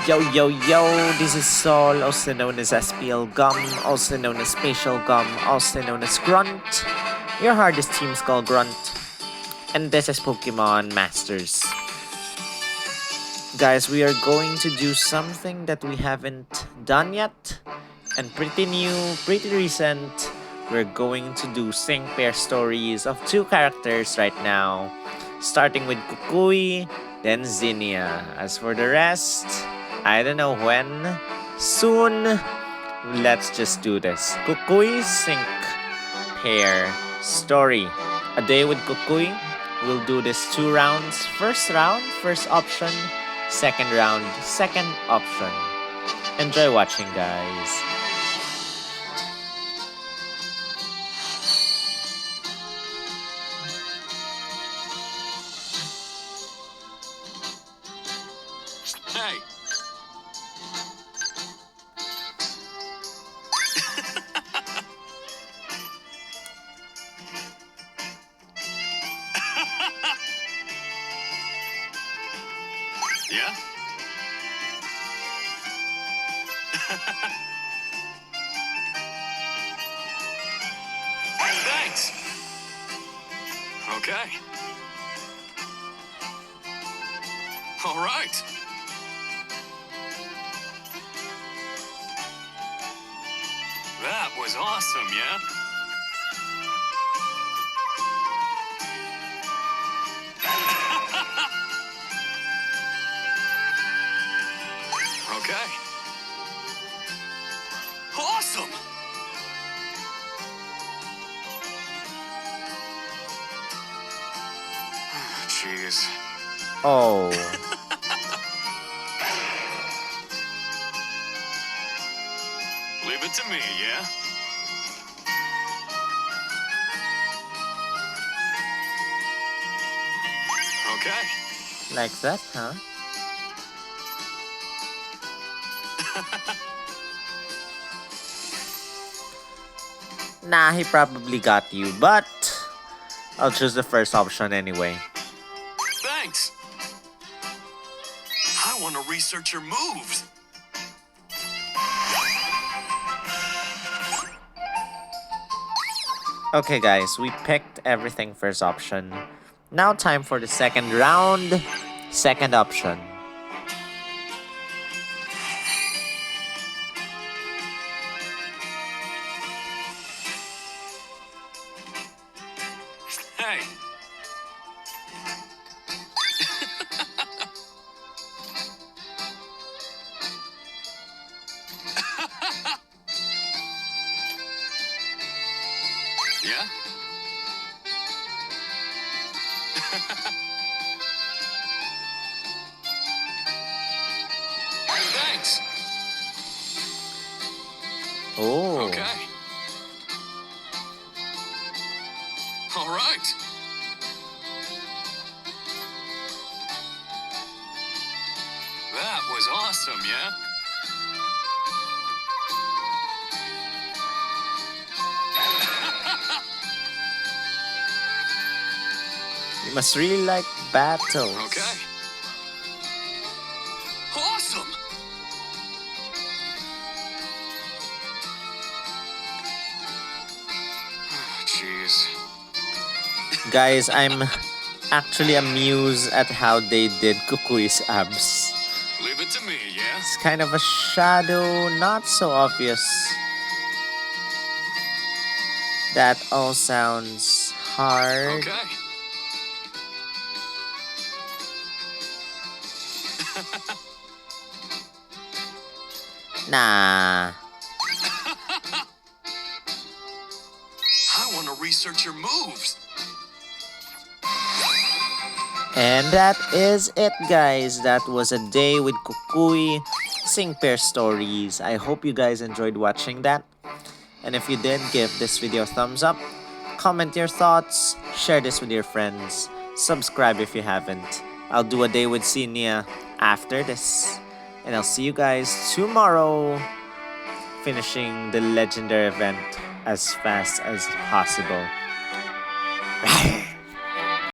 Yo, yo, yo, this is Sol, also known as SPL Gum, also known as Spatial Gum, also known as Grunt, your hardest team skull Grunt, and this is Pokemon Masters. Guys, we are going to do something that we haven't done yet, and pretty new, pretty recent. We're going to do sync pair stories of two characters right now, starting with Kukui, then Zinnia. As for the rest, I don't know when, soon. Let's just do this. Kukui sync pair story. A day with Kukui. We'll do this 2 rounds. First round, first option. Second round, second option. Enjoy watching, guys. Hey. Yeah? Thanks. Okay. All right. That was awesome, yeah? Okay. Awesome! Jeez. Oh. Leave it to me, yeah? Okay. Like that, huh? Nah, he probably got you, but I'll choose the first option anyway. Thanks. I want to research your moves. Okay guys, we picked everything first option. Now time for the second round. Second option. Hey. Yeah? Thanks. Oh. Okay. All right. That was awesome, yeah? You must really like battles. Okay. Awesome! Jeez. Guys, I'm actually amused at how they did Kukui's abs. Leave it to me, yeah? It's kind of a shadow, not so obvious. That all sounds hard. Okay. Nah. I want to research your moves. And that is it, guys. That was a day with Kukui, Sync Pair Stories. I hope you guys enjoyed watching that. And if you did, give this video a thumbs up, comment your thoughts, share this with your friends, subscribe if you haven't. I'll do a day with Zinnia after this. And I'll see you guys tomorrow, finishing the legendary event as fast as possible.